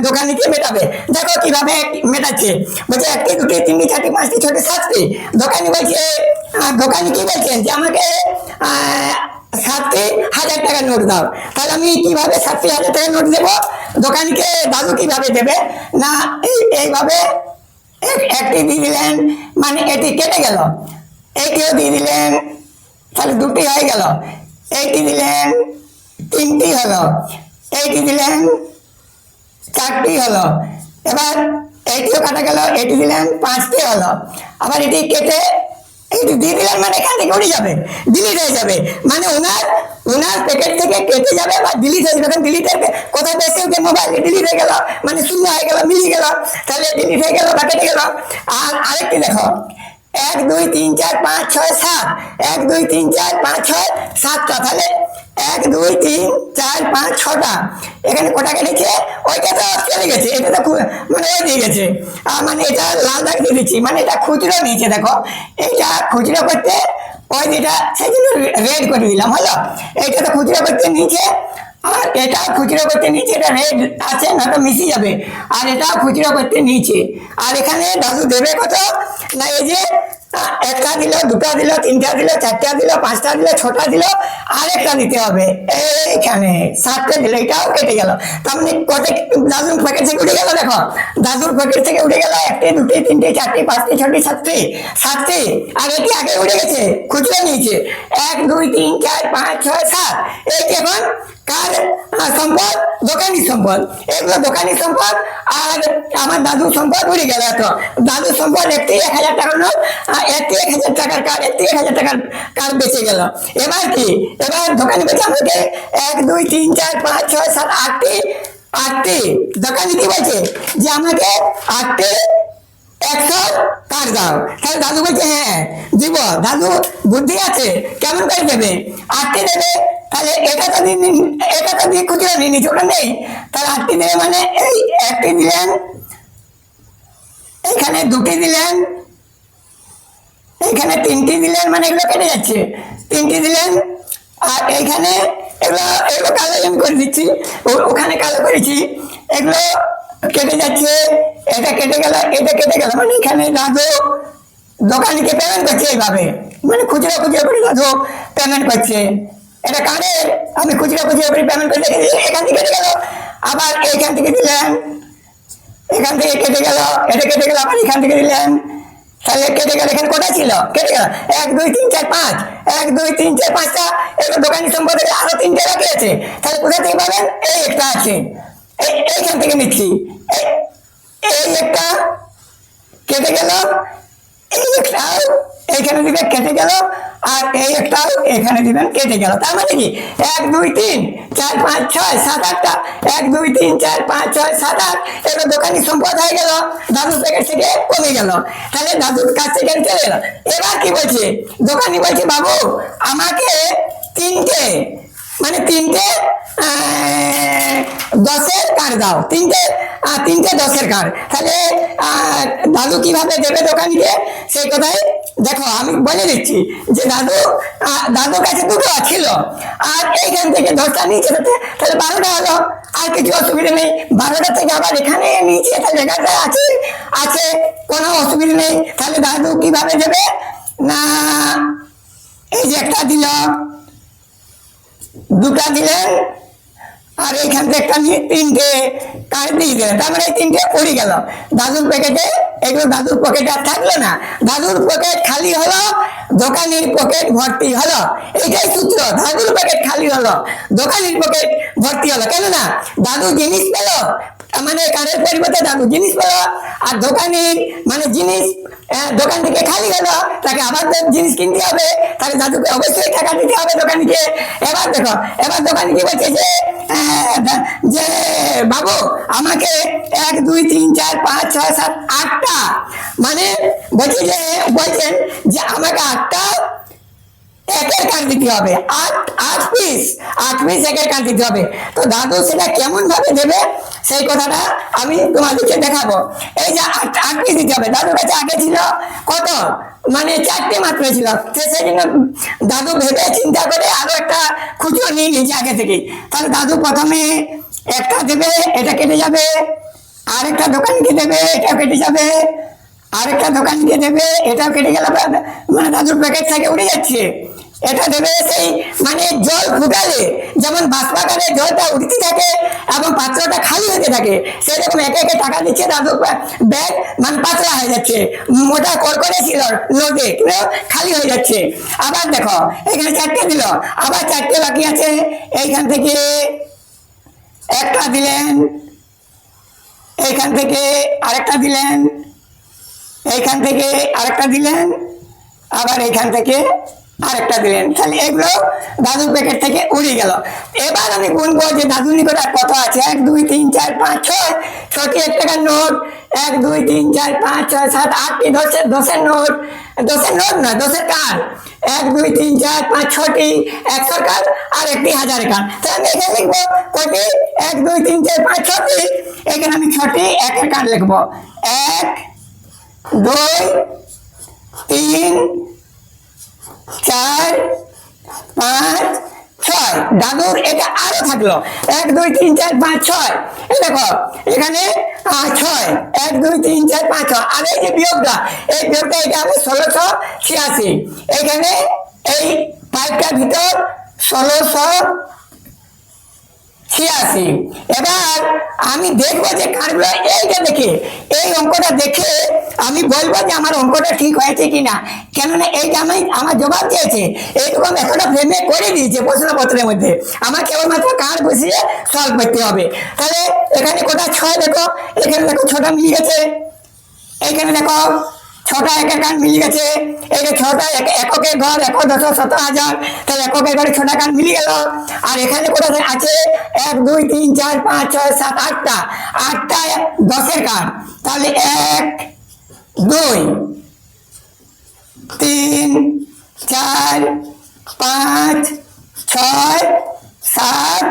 দোকানিকে মেটাবে। দেখো কিভাবে মেটাচ্ছে, বলছে 1টি, 2টি, 3টি, 4টি, 5টি, 6টি, 7টি। দোকানি বলছে, দোকানি কি বলছেন যে আমাকে 7টি 1000 টাকার নোট দাও। তাহলে আমি কিভাবে 7টি 1000 টাকার নোট দেবো দোকানিকে? দাদু কিভাবে দেবে না, এইভাবে একটি দিয়ে দিলেন, মানে এটি কেটে গেল, এইটিও দিয়ে দিলেন, তাহলে 2টি হয়ে গেল। এইটি দিলেন, 3টি হলো, এইটি দিলেন, 4টি হলো। এবার এইটিও কাটা গেল, এটি দিলেন, 5টি হলো। আবার এটি কেটে এইটি দিয়ে দিলেন, মানে এখান থেকে উড়ে যাবে, ডিলিট হয়ে যাবে, মানে ওনার প্যাকেট থেকে কেটে যাবে বা ডিলিট হয়ে যাবে। ডিলিট হয়ে কোথায় বেশি হচ্ছে, মোবাইলে ডিলিট হয়ে গেল, মানে শূন্য হয়ে গেল, মিলিয়ে গেল, তাহলে ডিলিট হয়ে গেল বা কেটে গেল। আর আরেকটি দেখো, 1, 2, 3, 4, 5, 6, 7, 1, 2, 3, 4, 5, 6, 7টা। তাহলে 1, 2, 3, 4, 5, 6টা। এখানে কটা কেটেছে? ওইটা তো চলে গেছে, এটা তো মানে ওই দিয়ে গেছে। মানে এটা লাল দাগ দিয়ে দিচ্ছি, মানে এটা খুচরো নিয়েছে। দেখো এটা খুচরো করতে ওই যেটা, সেই জন্য রেড করে দিলাম, হলো। এইটা তো খুচরো করতে নিচে, আর এটা খুচরো করতে নিচে, এটা রেড আছে না তো মিশে যাবে। আর এটা খুচরো করতে নিচে। আর এখানে দাদু দেবে কত না, এই যে 1টা দিল, 2টা দিল, 3টা দিল, 4টা দিল, 5টা দিল, 6টা দিল, আরেকটা দিতে হবে এইখানে 7টা দিল, এটাও কেটে গেল। তার মানে কত দাদুর প্যাকেট থেকে উঠে গেল, দেখো দাদুর প্যাকেট থেকে উঠে গেল 1টি, 2টি, 3টি, 4টি, 5টি, 6টি, 7টি। আর এটি আগে উঠে গেছে, খুচরো নিয়েছে। 1, 2, 3, 4, 5, 6, 7। এইটি এখন কার সম্পদ? দোকানির সম্পদ। এগুলো দোকানির সম্পদ, আর আমার দাদুর সম্পদ উড়ে গেল। এত দাদুর সম্পদ একটি 1000 টাকার নোট, একটি 1000 টাকার কার্ড, একটি 1000 টাকার কার্ড বেঁচে গেল। এবার কি, এবার দোকানি বেঁচে আমাকে 1, 2, 3, 4, 5, 6, 7, 8টি। দোকানি কি বলছে যে আমাকে 8টি 100 কার্ড দাও। তাহলে দাদু বলছে হ্যাঁ দিব। দাদু বুদ্ধি আছে, কেমন করে দেবে? 8টি দেবে। তাহলে এটা তো দিয়ে খুচরো নিয়ে নিচ্ছে, ওটা নেই। তাহলে 8টি দেবে, মানে এই 1টি দিলেন, এখানে 2টি দিলেন, এখানে 3টি দিলেন, মানে এগুলো কেটে যাচ্ছে, 3টি দিলেন। আর এইখানে এগুলো কালো আমি করে দিচ্ছি, ওখানে কালো করেছি, এগুলো কেটে যাচ্ছে। এটা কেটে গেল, এটা কেটে গেল, মানে এখানে দাদু দোকানিকে পেমেন্ট করছে এইভাবে, মানে খুচরো করে দাদু পেমেন্ট করছে। এটা কার্ডের, আমি খুচরো করে পেমেন্ট করে এখান থেকে কেটে গেল। আবার এইখান থেকে দিলেন, এখান থেকে কেটে গেল, এটা কেটে গেল, আবার এখান থেকে দিলেন, তাহলে কেটে গেল। এখানে কটা ছিল? কেটে গেল 1, 2, 3, 4, 5, 1, 2, 3, 4, 5টা। এগুলো দোকানি সম্পদ আরো 3টে বাকি আছে। তাহলে কোথা থেকে পাবেন? এই একটা আছে, এইখান থেকে নিচ্ছি। এই একটা কেটে গেল, এই একটা এইখানে দিকে কেটে গেল। আর এই একটাও এখানে দিবেন, কেটে গেল। তার মানে কি 1 2 3 4 5 6 7 8টা 1 2 3 4 5 6 7 8 এগুলো দোকানি সম্পদ হয়ে গেল, দাদুর প্যাকেট থেকে কমে গেল। তাহলে দাদুর কাছ থেকে চলে গেল। এবার কি বলছে দোকানি, বলছে বাবু আমাকে তিনটে মানে তিনটে 10-এর কার্ড দাও, তিনটে 10-এর কার্ড। তাহলে দাদু কিভাবে দেবে দোকানিকে সেই কথাই দেখো আমি বলে দিচ্ছি যে দাদুর কাছে দুটো ছিল, আর এইখান থেকে 10টা নিচে, তাহলে 12টা হলো। আর কিছু অসুবিধা নেই, 12টা থেকে আবার এখানে নিচে জায়গাটা আছে আছে কোনো অসুবিধা নেই। তাহলে দাদু কিভাবে দেবে না, এই যে একটা দিল, দুটা দিলেন, আর এইখান থেকে একটা নিয়ে তিনটে কার্ড দিয়ে দিলেন। তার মানে তিনটে পড়ে গেল দাদুর প্যাকেটে। এগুলো দাদুর পকেটে আর থাকলো না, দাদুর পকেট খালি হলো, দোকানির পকেট ভর্তি হলো। এইটাই সূত্র, দাদুর পকেট খালি হলো, দোকানির পকেট ভর্তি হলো। কেননা দাদু জিনিস পেল, মানে কার্ডের পরিবর্তে দাদু জিনিস পেল, আর দোকানির মানে জিনিস দোকান থেকে খালি গেল, তাকে আবার জিনিস কিনতে হবে, তাহলে দাদুকে অবশ্যই টাকা দিতে হবে দোকানিকে। এবার দেখো, এবার দোকানি কি বলছে যে বাবু আমাকে 1 2 3 4 5 6 7 8টা, মানে বলছেন যে আমাকে 8টা একের কার্ড দিতে হবে, 8 পিস একের কার্ড দিতে হবে। তো দাদু সেটা কেমন ভাবে দেবে সেই কথাটা আমি তোমাদেরকে দেখাবো। এই যে 8 পিস দিতে হবে, দাদুর কাছে আগে ছিল কত, মানে 4টে মাত্র ছিল। সেই জন্য দাদু ভেবে চিন্তা করে আরো একটা খুচরো নিয়ে নিয়েছে আগে থেকে। তাহলে দাদু প্রথমে একটা দেবে, এটা কেটে যাবে, আরেকটা দোকানকে দেবে, এটাও কেটে যাবে, আরেকটা দোকানকে দেবে, এটাও কেটে গেল, মানে দাদুর প্যাকেট থেকে উড়ে যাচ্ছে। এটা দেবে সেই মানে জল ফুটালে যেমন বাষ্পাকারে জলটা উঠতে থাকে এবং পাত্রটা খালি হতে থাকে, সেরকম একে একে টাকা দিচ্ছে, দাদুর ব্যাগ মানে পাতলা হয়ে যাচ্ছে, মোটা করকরে ছিল লোডে খালি হয়ে যাচ্ছে। আবার দেখো এখানে 4টে দিল, আবার 4টে বাকি আছে। এইখান থেকে একটা দিলেন, এইখান থেকে আরেকটা দিলেন, এইখান থেকে আরেকটা দিলেন, আবার এইখান থেকে আরেকটা দিলেন। তাহলে এগুলো দাদুর প্যাকেট থেকে উড়ে গেল। এবার আমি গুনবো যে দাদুর নিকট কত আছে। 1 2 3 4 5 6 6টি 1 টাকার নোট, 1 2 3 4 5 6 7 8টি 10-এর নোট, 10-এর নোট না 10-এর কার্ড, 1 2 3 4 5 6টি 100-এর কার্ড, আর একটি 1000-এর কার্ড। তাহলে আমি এখানে লিখবো কটি, 1 2 3 4 5 6টি, এখানে আমি 6টি 1-এর কার্ড লিখবো। 1 2 3 4 5 6। দাদুর এটা আরো থাকলো 1 2 3 4 5 6। এই দেখো এখানে 6, 1 2 3 4 5 6, আর এই যে বিয়োগটা, এই বিয়োগটা এটা হবে 1686। এখানে এই 5টার ভিতর 1686। এবার আমি দেখবো যে কার্ডগুলো, এইটা দেখে এই অঙ্কটা দেখে আমি বলবো যে আমার অঙ্কটা ঠিক হয়েছে কিনা। কেননা এইটা আমার জবাব দিয়েছে, এইরকম একটা ফ্রেমে করে দিয়েছে প্রশ্নপত্রের মধ্যে, আমার কেবলমাত্র কার্ড বসিয়ে সলভ করতে হবে। তাহলে এখানে কোটা 6 দেখো, এখানে দেখো 6টা মিলে গেছে, এইখানে দেখো 6টা 1-এর কার্ড মিলে গেছে। এই যে 6টা এককের ঘর, 1 10 17 হাজার, তাহলে এককের ঘরে 6টা কার্ড মিলে গেল। আর এখানে কোথায় আছে 1 2 3 4 5 6 7 8টা 10-এর কার্ড। তাহলে 1 2 3 4 5 6 7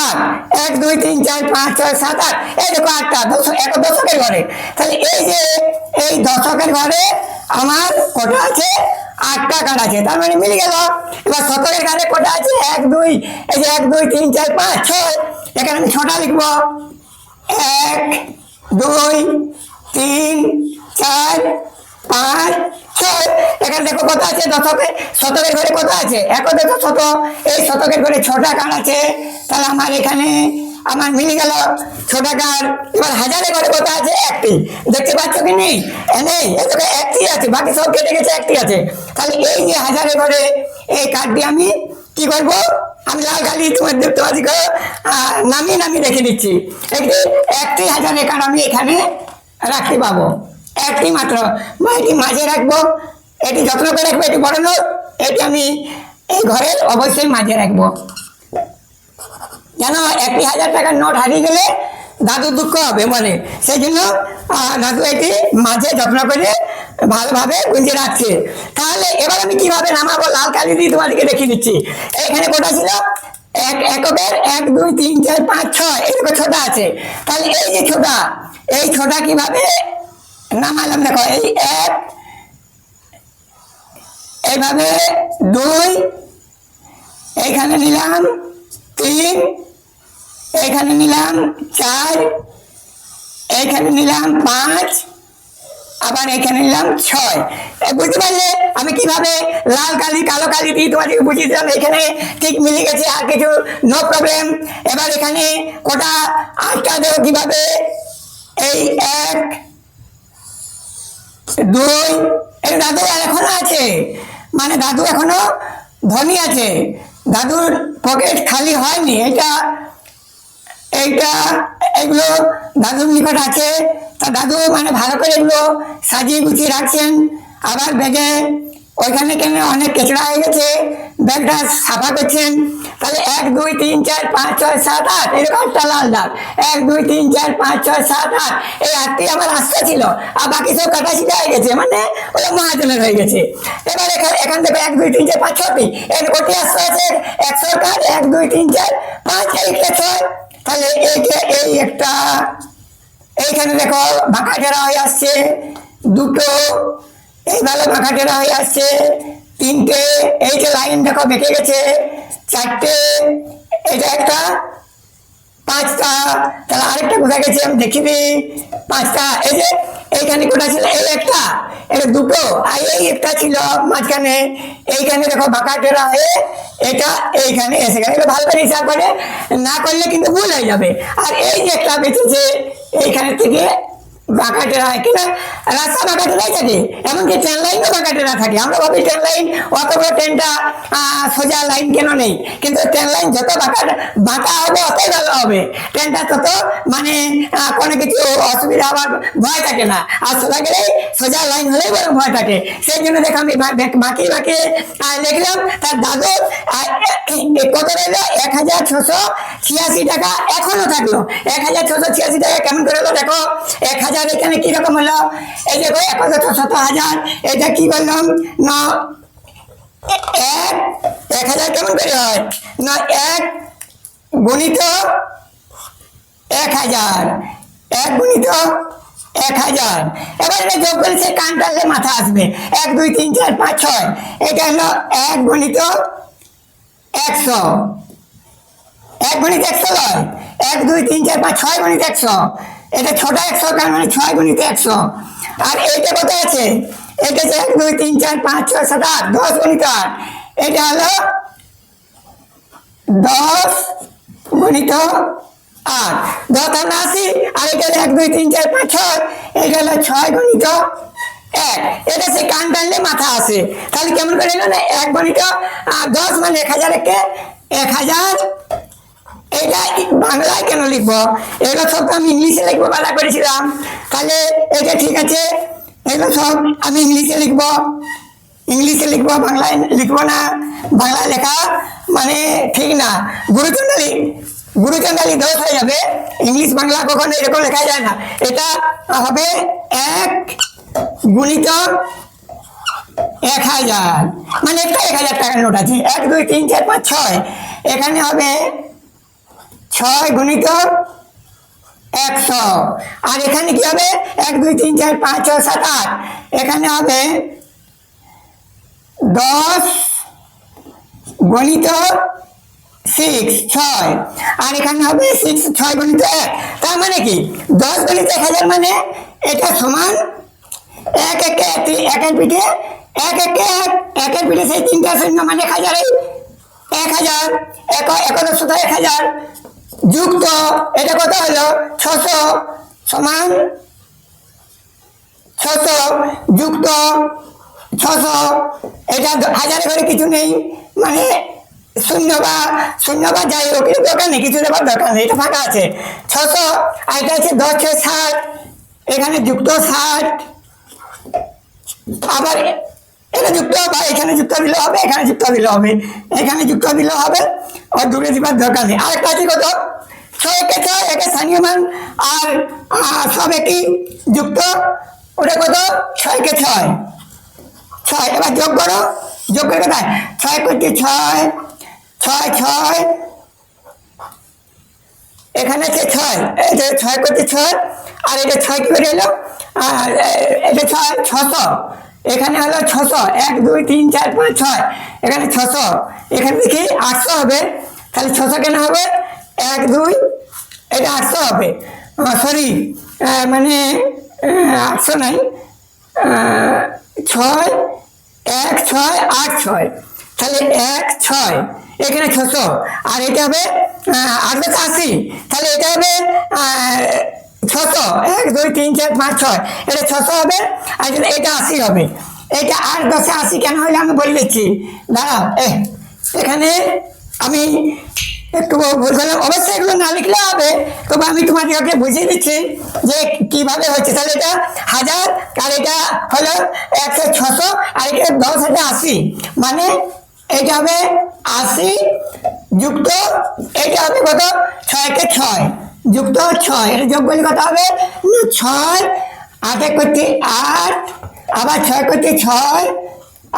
8, 1 2 3 4 5 6 7 8, এই দেখো 8টা 10-এর ঘরে। তাহলে এই যে এই 10-এর ঘরে আমার কটা আছে, 8টা কার্ড আছে, তার মানে মিলে গেল। এবার 17-এর ঘরে কটা আছে, 1 2, এই যে 1 2 3 4 5 6, এখানে আমি 6টা লিখবো। 1 2 3 4 5 6, এখানে দেখো কত আছে, 17-এর ঘরে কত আছে, 1 দেখো 17, এই 17-এর ঘরে 6টা কার্ড আছে। তাহলে আমার এখানে আমার মিলে গেল 6টা কার্ড। এবার 1000-এর ঘরে কত আছে, 1টি, দেখতে পাচ্ছ কি নেই, নেই, এদিকে 1টি আছে, বাকি সব কেটে গেছে, 1টি আছে। তাহলে এই যে 1000-এর ঘরে এই কার্ডটি আমি কি করবো, আমি লাল কালি তোমাদের নামিয়ে রেখে দিচ্ছি। একটি 1000-এর কার্ড আমি এখানে রাখতে পাবো, একটি মাত্র, এটি মাঝে রাখবো, এটি যত্ন করে রাখবো, এটি বড় নোট, এটি আমি এই ঘরের অবশ্যই মাঝে রাখবো, যেন 1,000 টাকার নোট হারিয়ে গেলে দাদু দুঃখ হবে বলে, সেই জন্য দাদু এটি মাঝে যত্ন করে ভালোভাবে গুঁজে রাখছে। তাহলে এবার আমি কিভাবে নামাবো লাল কালি দিয়ে তোমাদেরকে দেখিয়ে দিচ্ছি। এখানে কোটা ছিল এককের 1 2 3 4 5 6, এরকম ছোটা আছে। তাহলে এই যে ছোটা, এই ছোটা কিভাবে নামালাম দেখো, এই 1, এইভাবে 2, এইখানে নিলাম 3, এইখানে নিলাম 4, এইখানে নিলাম 5, আবার এখানে নিলাম 6। বুঝতে পারলে আমি কিভাবে লাল কালি কালো কালি দিয়ে তোমাদেরকে বুঝিয়ে দিলাম। এখানে ঠিক মিলে গেছে, আর কিছু নো প্রবলেম। এবার এখানে কোটা 8টা দেবো কিভাবে, এই 1 2, এই দাদু এখনো আছে, মানে দাদু এখনো ধনী আছে, দাদুর পকেট খালি হয়নি। এইটা এগুলো দাদুর নিকট আছে, তা দাদু মানে ভালো করে এগুলো সাজিয়ে গুছিয়ে রাখছেন। আবার ব্যাগে ওইখানে কেন অনেক কেচড়া হয়ে গেছে, ব্যাগটা সাফা করছেন। তাহলে 1 2 3 4 5 6 7 8, এরকম একটা লাল দাগ, 1 2 3 4 5 6 7 8, এই 8টি আমার রাস্তা ছিল, আর বাকি সব কাটা ছিটা হয়ে গেছে, মানে ওরা মহাজনের হয়ে গেছে। এবার এখান থেকে 1 2 3 4 5 6টি এর কোটি রাস্তা আছে, 100 কাঠ 1 2 3 4 5, এইটা 6। তাহলে এই একটা, এইখানে দেখো বাঁকা টেরা হয়ে আসছে 2টো, এইভাবে বাঁকা টেরা হয়ে আসছে 3টে, এই যে লাইন দেখো বেঁকে গেছে 4টে, এটা একটা 5টা। তাহলে আরেকটা কোথায় গেছে আমি দেখি দিই, 5টা। এই যে এইখানে কোটা ছিল, এই একটা, এটা 2টো, আর এই একটা ছিল মাঝখানে, এইখানে দেখো বাঁকা টেরা হয়ে এটা এইখানে এসে গেছে। এটা ভালো করে হিসাব করে না করলে কিন্তু ভুল হয়ে যাবে। আর এই যে একটা বেঁচেছে এইখানে থেকে বাঁকা টেরা হয় কিনা, রাস্তা বাঁকা টেরাই থাকে, এমনকি ট্রেন লাইনও বাঁকা টেরা থাকে। আমরা ভাবি ট্রেন লাইন অত বড় ট্রেনটা সোজা লাইন কেন নেই, কিন্তু ট্রেন লাইন যত বাঁকা হবে অতই ভালো হবে, ট্রেনটা তত মানে কোনো কিছু অসুবিধা হওয়ার ভয় থাকে না। আর সোজা গেলেই সোজা লাইন হলেই বড় ভয় থাকে। সেই জন্য দেখো আমি বাঁকিয়ে লিখলাম। তার দাদু কত রইল, 1,686 টাকা এখনো থাকলো। 1,686 টাকা কেমন করে হলো দেখো, 1,000 এখানে কিরকম হলো, এই দেখো 1,000, এটা কি করলাম না, 1,000 কেমন করে হয় না, 1 গুণিত 1,000, 1 গুণিত 1,000। এবার এটা যোগ করে সে কান টানলে মাথা আসবে, 1 2 3 4 5 6, এটা হলো 1 গুণিত 100, 1 গুণিত 100 নয়, 1 2 3 4 5 6 গুণিত 100, এটা ছোটা 100, তার মানে 6 গুণিত 100। আর এইটা কত আছে, এটা হচ্ছে 1 2 3 4 5 6 7 8, 10 গুণিত 8, এটা হলো 10 গুণিত 8, 10 আমরা 80, আর এটা 1 2 3 4 5 6, এটা হলো 6 গুণিত 1, এটা সে কান টানলে মাথা আসে। তাহলে কেমন করে এলো না, 1 গুণিত 10 মানে 1,000 কে 1,000। এটা বাংলায় কেন লিখবো, এগুলো সব আমি ইংলিশে লিখবো বাধা করেছিলাম। তাহলে এটা ঠিক আছে, এগুলো সব আমি ইংলিশে লিখবো, বাংলায় লিখবো না। বাংলা লেখা মানে ঠিক না, গুরুচন্ডালি দোষ হয়ে যাবে। ইংলিশ বাংলা কখনো এরকম লেখা যায় না। এটা হবে 1 গুণিত 1,000, মানে একটা 1,000 টাকার নোট আছে, 1 2 3 4 5 6, এখানে হবে 6 গুণিত 100, আর এখানে কি হবে 1 2 3 4 5 6 7 8, এখানে হবে 10 গণিত 6 6, আর এখানে হবে 6 গণিত 1। তার মানে কি 10 গণিত 1,000, মানে এটা সমান 1 একের পিঠে 1 একের পিঠে সেই 3টা শূন্য, মানে 1,000, 1,000 1,000 যুক্ত এটা কত হলো 600, সমান 600 যুক্ত 600, এটা 1,000 ঘরে কিছু নেই, মানে শূন্য বা যাই হোক দরকার নেই, কিছু দেওয়ার দরকার নেই, এটা ফাঁকা আছে 600। আর এটা হচ্ছে 10 6 60, এখানে যুক্ত 60, আবার এখানে যুক্ত বা এখানে যুক্ত দিলে হবে, এখানে যুক্ত দিলে হবে, এখানে যুক্ত দিলে হবে, আর দূরে দিবার দরকার নেই। আরেকটা আছে কত, 6 × 6 একে স্থানীয় মান, আর সব একই যুক্ত, ওটা কত 6 × 6 6। এবার যোগ করো, যোগ করে কোথায় 6 করতে 6 6 6, এখানে আছে 6, এই যে 6 করতে 6, আর এটা 6 কি করে এলো, আর এটা 6 600, এখানে হলো 600, 1 2 3 4 5 6, এখানে 600, এখানে দেখি 800 হবে, তাহলে 600 কেন হবে, 1 2, এটা 800 হবে, সরি মানে 800 নাই, 6 1 6 8 6, তাহলে 1 6, এখানে 600, আর এটা হবে 880, তাহলে এটা হবে 600, 1 2 3 4 5 6, এটা 600 হবে, আর এটা 80 হবে। এটা 8 10 80 কেন হলে আমি বলে দিচ্ছি, দাঁড়াও, এখানে আমি একটু ভুল করলাম, অবশ্যই এগুলো না লিখলে হবে, তবে আমি তোমাদেরকে বুঝিয়ে দিচ্ছি যে কিভাবে হচ্ছে। তাহলে এটা 1000, আর এটা হলো 100 600, আর এটা 10 হাজার 80, মানে এটা হবে 80 যুক্ত, এটা হবে কত 6 × 6 যুক্ত 6, এটা যোগ করলে কত হবে 6, 8 করতে 8, আবার 6 করতে 6,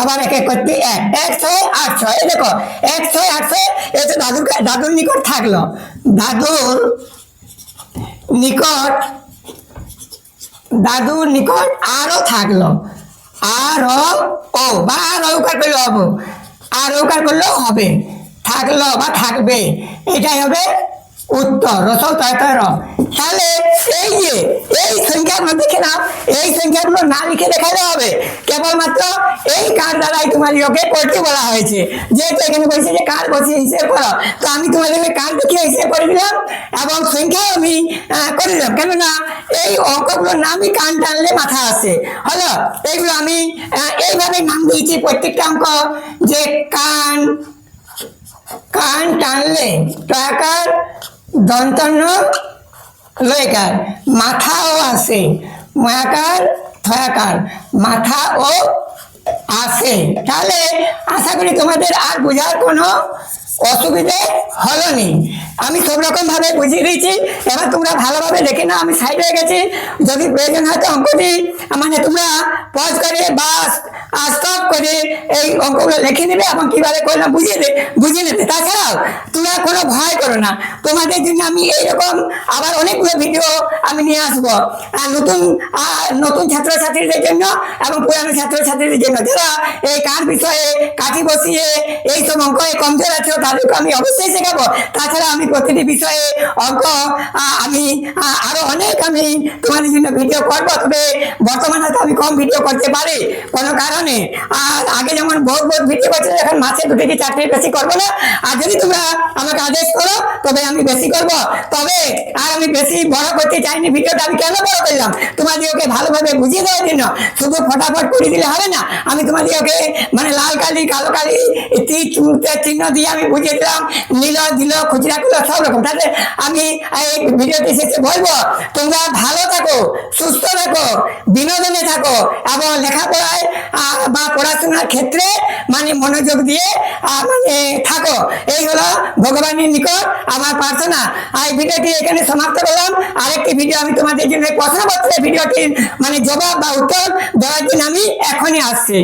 আবার 1 করতে 1, 1 6 8 6, এই দেখো 1 6 8 6, এটা দাদুর নিকট থাকলো, দাদুর নিকট আরো থাকলো, আরো ও বা রৌকার করলে হবো, আর রৌকার করলেও হবে, থাকলো বা থাকবে, এটাই হবে উত্তর, রসল তয় র। তাহলে এই যে এই সংখ্যাগুলো দেখে নাও, এই সংখ্যাগুলো না লিখে দেখালে হবে, কেবলমাত্র এই কার দ্বারাই তোমাদেরকে করতে বলা হয়েছে। যেহেতু এখানে বলছে যে কার বসে হিসেব করো, তো আমি তোমাদেরকে কার দেখে হিসেব করে দিলাম এবং সংখ্যাও আমি করে দিলাম, কেননা এই অঙ্কগুলোর নামই কান টানলে মাথা আসে, হলো এইগুলো আমি এইভাবে নাম দিয়েছি প্রত্যেকটা অঙ্ক, যে কান টানলে টয়াকার দন্তন্য লয়কার, মাথাও আসে, ময়াকার থয়াকার, মাথাও আসে। তাহলে আশা করি তোমাদের আর বোঝার কোনো অসুবিধে হলো নি, আমি সব রকম ভাবে বুঝিয়ে দিয়েছি। এবার তোমরা ভালোভাবে দেখে নাও, আমি সাইড হয়ে গেছি, যদি প্রয়োজন হয় তো অঙ্কটি মানে তোমরা পজ করে বা স্টপ করে এই অঙ্কগুলো লিখে নেবে এবং কিভাবে করলাম বুঝিয়ে নেবে। তাছাড়াও তোমরা কোনো ভয় করো না, তোমাদের জন্য আমি এইরকম আবার অনেকগুলো ভিডিও আমি নিয়ে আসবো, নতুন ছাত্রছাত্রীদের জন্য এবং পুরানো ছাত্রছাত্রীদের জন্য, যারা এই কার বিষয়ে কাঠি বসিয়ে এইসব অঙ্কে কমজোর আছে তাদেরকে আমি অবশ্যই শেখাবো। তাছাড়া আমি প্রতিটি বিষয়ে অঙ্ক আমি আরো অনেক আমি তোমাদের জন্য ভিডিও করবো, তবে বর্তমানে তো আমি কম ভিডিও করতে পারি কোনো কারণে, আর আগে যেমন বহুত ভিডিও করছে, এখন মাসে 2 থেকে 4টি বেশি করবো না, আর যদি তোমরা আমাকে আদেশ করো তবে আমি বেশি করব, তবে আর আমি বেশি বড় করতে চাইনি ভিডিওটা। আমি কেন বড় করলাম, তোমাদেরকে ভালোভাবে বুঝিয়ে দেওয়ার জন্য, শুধু ফটাফট করে দিলে হবে না, আমি তোমাদেরকে মানে লাল কালি কালো কালি চিহ্ন দিয়ে আমি বুঝিয়ে দিলাম, নীল দিল খুচরা গুলো সব রকম। তাহলে আমি এই ভিডিওটি শেষে বলবো, তোমরা ভালো থাকো, সুস্থ থাকো, বিনোদনে থাকো এবং লেখাপড়ায় বা পড়াশোনার ক্ষেত্রে মানে মনোযোগ দিয়ে মানে থাকো, এই হলো ভগবানের নিকট আমার প্রার্থনা। আর এই ভিডিওটি এখানে সমাপ্ত করলাম। আরেকটি ভিডিও আমি তোমাদের জন্য প্রশ্নপত্রের ভিডিওটির মানে জবাব বা উত্তর দেওয়ার জন্য আমি এখনই আসছি।